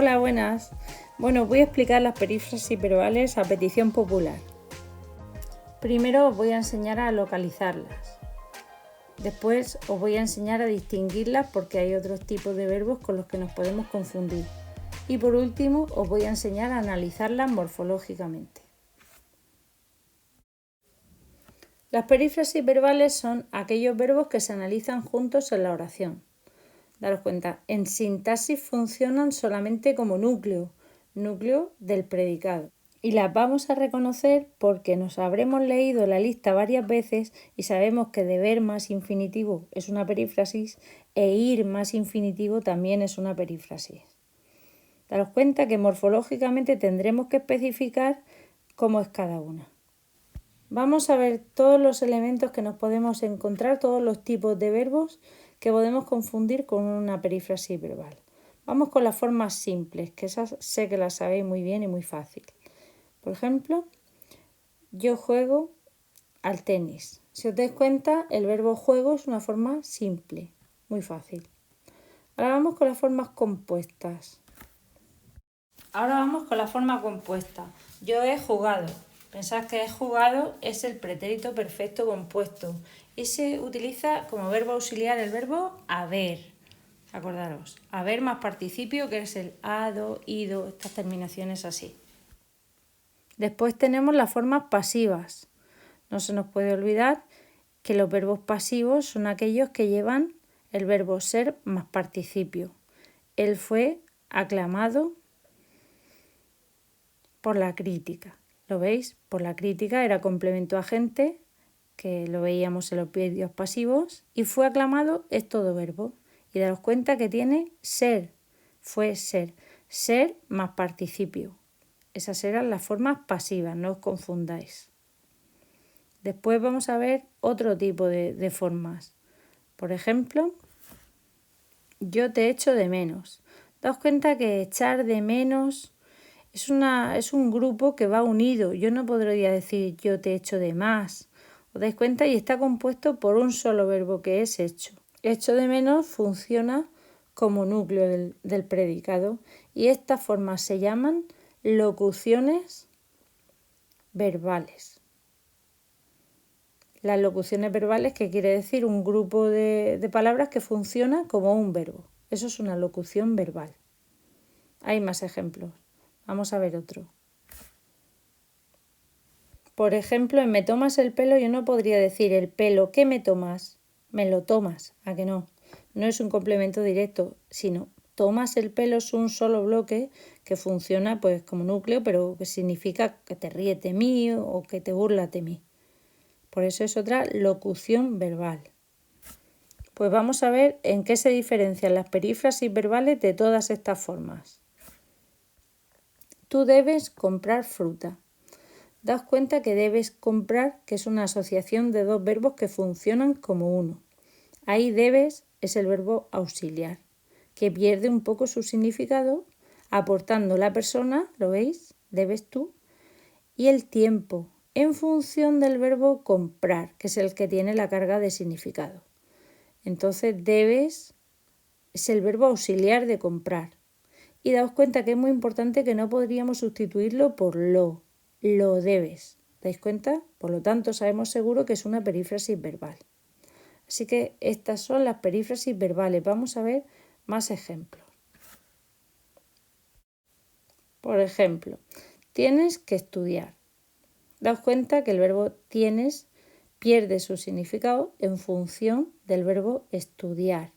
Hola, buenas. Bueno, voy a explicar las perífrasis verbales a petición popular. Primero os voy a enseñar a localizarlas. Después os voy a enseñar a distinguirlas porque hay otros tipos de verbos con los que nos podemos confundir. Y por último os voy a enseñar a analizarlas morfológicamente. Las perífrasis verbales son aquellos verbos que se analizan juntos en la oración. Daros cuenta, en sintaxis funcionan solamente como núcleo del predicado. Y las vamos a reconocer porque nos habremos leído la lista varias veces y sabemos que deber más infinitivo es una perífrasis e ir más infinitivo también es una perífrasis. Daros cuenta que morfológicamente tendremos que especificar cómo es cada una. Vamos a ver todos los elementos que nos podemos encontrar, todos los tipos de verbos que podemos confundir con una perífrasis verbal. Vamos con las formas simples, que esas sé que las sabéis muy bien y muy fácil. Por ejemplo, yo juego al tenis. Si os dais cuenta, el verbo juego es una forma simple, muy fácil. Ahora vamos con las formas compuestas. Yo he jugado. Pensad que he jugado es el pretérito perfecto compuesto y se utiliza como verbo auxiliar el verbo haber. Acordaros, haber más participio que es el hado, ido, estas terminaciones así. Después tenemos las formas pasivas. No se nos puede olvidar que los verbos pasivos son aquellos que llevan el verbo ser más participio. Él fue aclamado por la crítica. ¿Lo veis? Por la crítica era complemento agente, que lo veíamos en los vídeos pasivos, y fue aclamado es todo verbo. Y daros cuenta que tiene ser, fue ser más participio. Esas eran las formas pasivas, no os confundáis. Después vamos a ver otro tipo de formas. Por ejemplo, yo te echo de menos. Daos cuenta que echar de menos es un grupo que va unido. Yo no podría decir yo te echo de más. ¿Os dais cuenta? Y está compuesto por un solo verbo que es hecho. Echo de menos funciona como núcleo del predicado y estas formas se llaman locuciones verbales. Las locuciones verbales, ¿qué quiere decir? Un grupo de palabras que funciona como un verbo. Eso es una locución verbal. Hay más ejemplos. Vamos a ver otro. Por ejemplo, en me tomas el pelo yo no podría decir el pelo, ¿qué me tomas? Me lo tomas, ¿a que no? No es un complemento directo, sino tomas el pelo es un solo bloque que funciona pues como núcleo, pero que significa que te ríes de mí o que te burlas de mí. Por eso es otra locución verbal. Pues vamos a ver en qué se diferencian las perífrasis verbales de todas estas formas. Tú debes comprar fruta. Daos cuenta que debes comprar, que es una asociación de dos verbos que funcionan como uno. Ahí debes es el verbo auxiliar, que pierde un poco su significado aportando la persona, ¿lo veis? Debes tú, y el tiempo, en función del verbo comprar, que es el que tiene la carga de significado. Entonces debes es el verbo auxiliar de comprar. Y daos cuenta que es muy importante que no podríamos sustituirlo por lo debes. ¿Dais cuenta? Por lo tanto, sabemos seguro que es una perífrasis verbal. Así que estas son las perífrasis verbales. Vamos a ver más ejemplos. Por ejemplo, tienes que estudiar. Daos cuenta que el verbo tienes pierde su significado en función del verbo estudiar.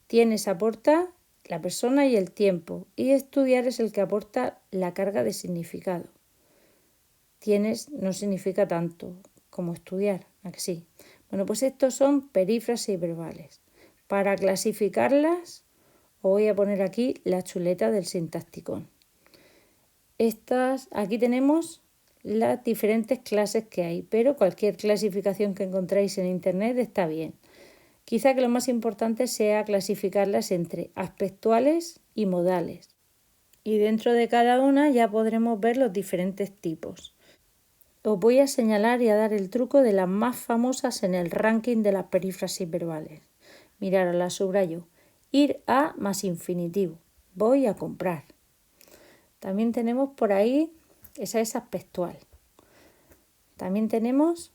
Tienes aporta la persona y el tiempo, y estudiar es el que aporta la carga de significado. Tienes no significa tanto como estudiar, ¿a que sí? Bueno, pues estos son perífrasis verbales. Para clasificarlas, os voy a poner aquí la chuleta del sintaxicon. Aquí tenemos las diferentes clases que hay, pero cualquier clasificación que encontráis en internet está bien. Quizá que lo más importante sea clasificarlas entre aspectuales y modales. Y dentro de cada una ya podremos ver los diferentes tipos. Os voy a señalar y a dar el truco de las más famosas en el ranking de las perífrasis verbales. Mirad, las subrayo. Ir a más infinitivo. Voy a comprar. También tenemos por ahí, esa es aspectual. También tenemos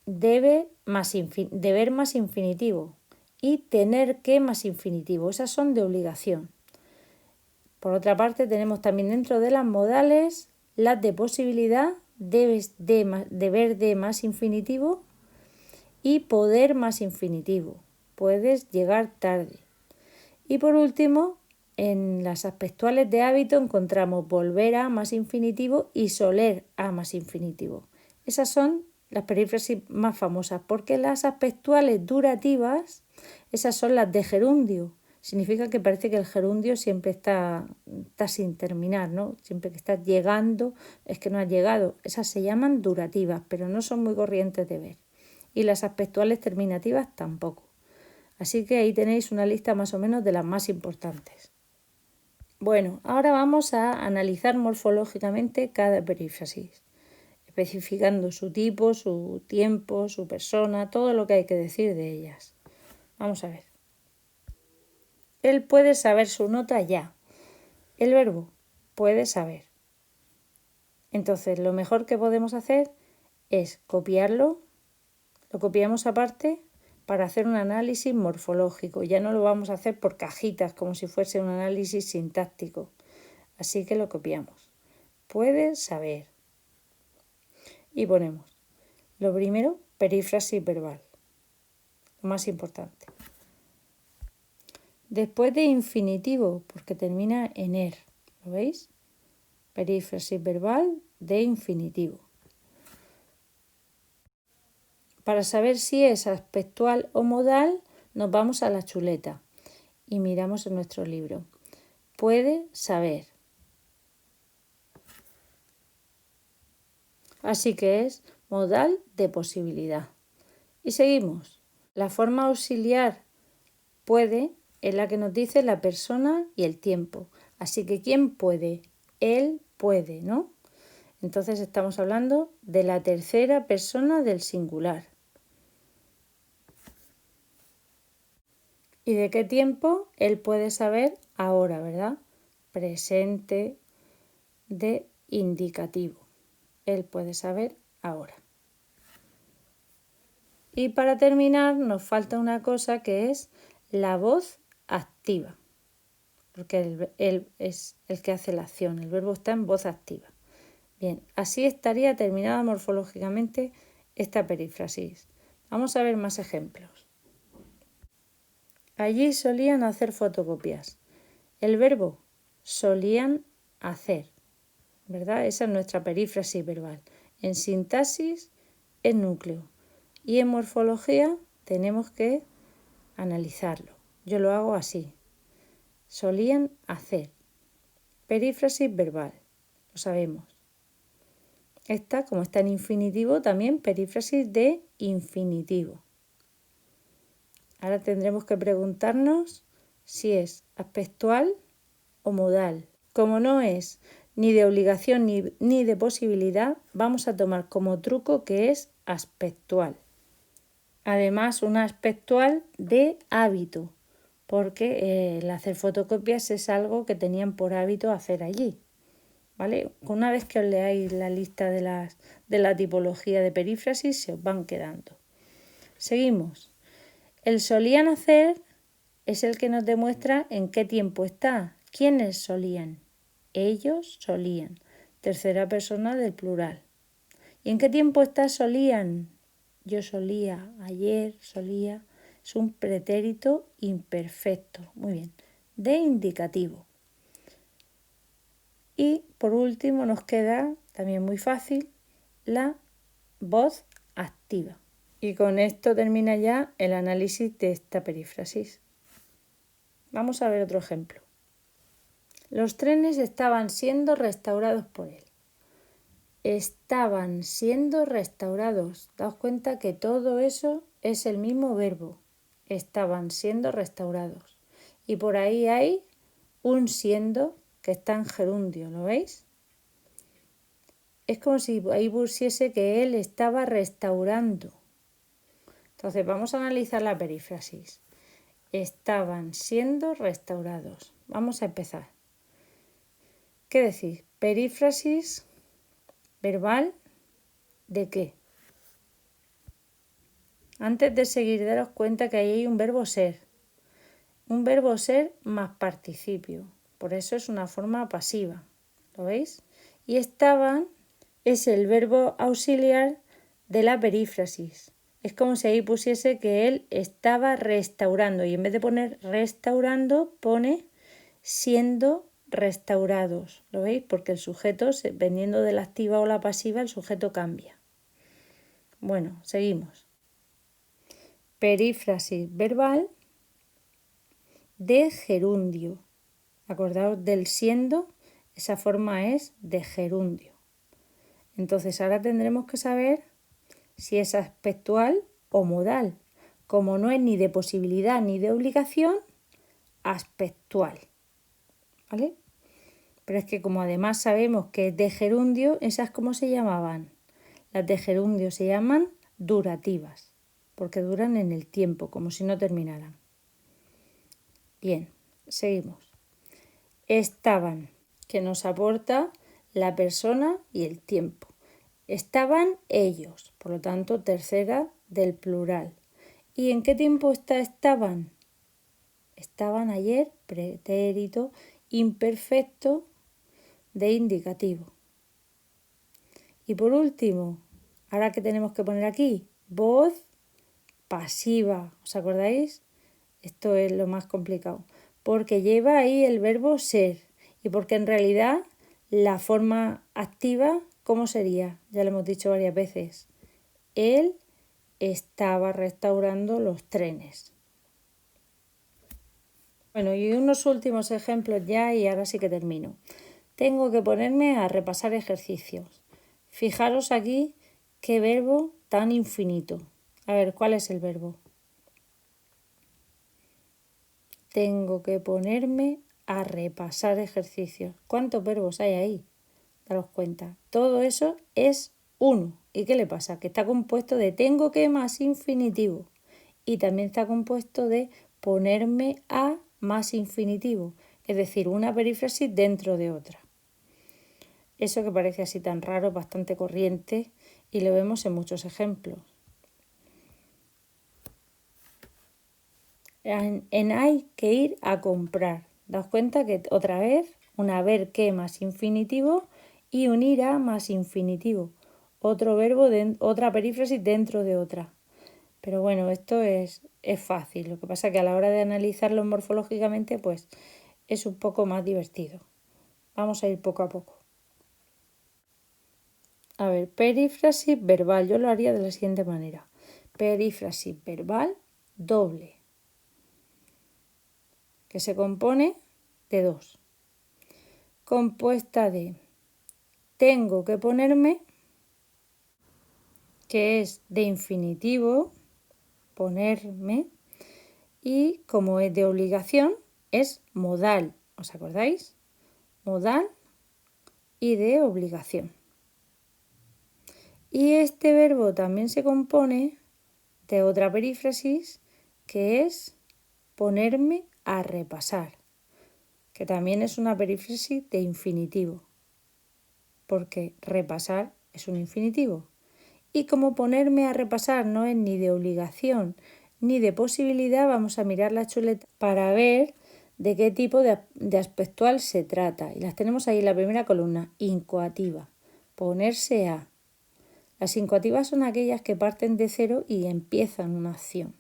deber más infinitivo y tener que más infinitivo. Esas son de obligación. Por otra parte, tenemos también dentro de las modales las de posibilidad, deber de más infinitivo y poder más infinitivo. Puedes llegar tarde. Y por último, en las aspectuales de hábito encontramos volver a más infinitivo y soler a más infinitivo. Esas son las perífrasis más famosas, porque las aspectuales durativas, esas son las de gerundio. Significa que parece que el gerundio siempre está sin terminar, ¿no? Siempre que estás llegando es que no has llegado. Esas se llaman durativas, pero no son muy corrientes de ver. Y las aspectuales terminativas tampoco. Así que ahí tenéis una lista más o menos de las más importantes. Bueno, ahora vamos a analizar morfológicamente cada perífrasis, especificando su tipo, su tiempo, su persona, todo lo que hay que decir de ellas. Vamos a ver. Él puede saber su nota ya. El verbo puede saber. Entonces, lo mejor que podemos hacer es copiarlo, lo copiamos aparte para hacer un análisis morfológico. Ya no lo vamos a hacer por cajitas como si fuese un análisis sintáctico. Así que lo copiamos. Puede saber. Y ponemos lo primero, perífrasis verbal. Lo más importante. Después de infinitivo, porque termina en er. ¿Lo veis? Perífrasis verbal de infinitivo. Para saber si es aspectual o modal, nos vamos a la chuleta y miramos en nuestro libro. Puede saber. Así que es modal de posibilidad. Y seguimos. La forma auxiliar puede es la que nos dice la persona y el tiempo. Así que ¿quién puede? Él puede, ¿no? Entonces estamos hablando de la tercera persona del singular. ¿Y de qué tiempo? Él puede saber ahora, ¿verdad? Presente de indicativo. Él puede saber ahora. Y para terminar nos falta una cosa que es la voz activa, porque él es el que hace la acción, el verbo está en voz activa. Bien, así estaría terminada morfológicamente esta perífrasis. Vamos a ver más ejemplos. Allí solían hacer fotocopias. El verbo solían hacer, ¿verdad? Esa es nuestra perífrasis verbal. En sintaxis es núcleo y en morfología tenemos que analizarlo. Yo lo hago así. Solían hacer. Perífrasis verbal, lo sabemos. Esta, como está en infinitivo, también perífrasis de infinitivo. Ahora tendremos que preguntarnos si es aspectual o modal. Como no es ni de obligación ni de posibilidad, vamos a tomar como truco que es aspectual. Además, una aspectual de hábito, porque el hacer fotocopias es algo que tenían por hábito hacer allí. ¿Vale? Una vez que os leáis la lista de la tipología de perífrasis, se os van quedando. Seguimos. El solían hacer es el que nos demuestra en qué tiempo está. ¿Quiénes solían? Ellos solían. Tercera persona del plural. ¿Y en qué tiempo está solían? Yo solía, ayer solía. Es un pretérito imperfecto. Muy bien. De indicativo. Y por último nos queda, también muy fácil, la voz activa. Y con esto termina ya el análisis de esta perífrasis. Vamos a ver otro ejemplo. Los trenes estaban siendo restaurados por él. Estaban siendo restaurados. Daos cuenta que todo eso es el mismo verbo. Estaban siendo restaurados. Y por ahí hay un siendo que está en gerundio, ¿lo veis? Es como si ahí pusiese que él estaba restaurando. Entonces vamos a analizar la perífrasis. Estaban siendo restaurados. Vamos a empezar. ¿Qué decís? Perífrasis verbal ¿de qué? Antes de seguir, daros cuenta que ahí hay un verbo ser. Un verbo ser más participio. Por eso es una forma pasiva. ¿Lo veis? Y estaban es el verbo auxiliar de la perífrasis. Es como si ahí pusiese que él estaba restaurando y en vez de poner restaurando pone siendo restaurados. ¿Lo veis? Porque el sujeto, dependiendo de la activa o la pasiva, el sujeto cambia. Bueno, seguimos. Perífrasis verbal de gerundio. Acordaos del siendo, esa forma es de gerundio. Entonces ahora tendremos que saber si es aspectual o modal. Como no es ni de posibilidad ni de obligación, aspectual. ¿Vale? Pero es que como además sabemos que es de gerundio, ¿esas cómo se llamaban? Las de gerundio se llaman durativas, porque duran en el tiempo, como si no terminaran. Bien, seguimos. Estaban, que nos aporta la persona y el tiempo. Estaban ellos, por lo tanto, tercera del plural. ¿Y en qué tiempo estaban? Estaban ayer, pretérito imperfecto de indicativo. Y por último, ahora que tenemos que poner aquí, voz pasiva. ¿Os acordáis? Esto es lo más complicado. Porque lleva ahí el verbo ser. Y porque en realidad la forma activa, ¿cómo sería? Ya lo hemos dicho varias veces. Él estaba restaurando los trenes. Bueno, y unos últimos ejemplos ya y ahora sí que termino. Tengo que ponerme a repasar ejercicios. Fijaros aquí qué verbo tan infinito. A ver, ¿cuál es el verbo? Tengo que ponerme a repasar ejercicios. ¿Cuántos verbos hay ahí? Daros cuenta. Todo eso es uno. ¿Y qué le pasa? Que está compuesto de tengo que más infinitivo. Y también está compuesto de ponerme a más infinitivo. Es decir, una perífrasis dentro de otra. Eso que parece así tan raro es bastante corriente y lo vemos en muchos ejemplos. En hay que ir a comprar. Daos cuenta que otra vez un haber que más infinitivo y un ir a más infinitivo. Otro verbo, otra perífrasis dentro de otra. Pero bueno, esto es fácil. Lo que pasa es que a la hora de analizarlo morfológicamente, pues es un poco más divertido. Vamos a ir poco a poco. A ver, perífrasis verbal. Yo lo haría de la siguiente manera. Perífrasis verbal doble, que se compone de dos. Compuesta de tengo que ponerme, que es de infinitivo, ponerme, y como es de obligación, es modal. ¿Os acordáis? Modal y de obligación. Y este verbo también se compone de otra perífrasis que es ponerme a repasar, que también es una perífrasis de infinitivo, porque repasar es un infinitivo. Y como ponerme a repasar no es ni de obligación ni de posibilidad, vamos a mirar la chuleta para ver de qué tipo de aspectual se trata. Y las tenemos ahí en la primera columna, incoativa, ponerse a. Las incoativas son aquellas que parten de cero y empiezan una acción.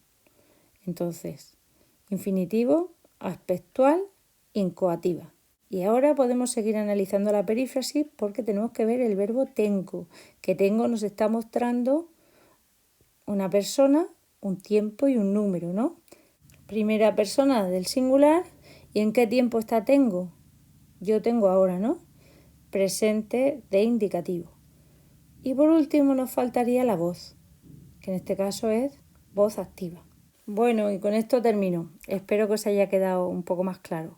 Entonces, infinitivo, aspectual, incoativa. Y ahora podemos seguir analizando la perífrasis porque tenemos que ver el verbo tengo, que tengo nos está mostrando una persona, un tiempo y un número, ¿no? Primera persona del singular. ¿Y en qué tiempo está tengo? Yo tengo ahora, ¿no? Presente de indicativo. Y por último nos faltaría la voz, que en este caso es voz activa. Bueno, y con esto termino. Espero que os haya quedado un poco más claro.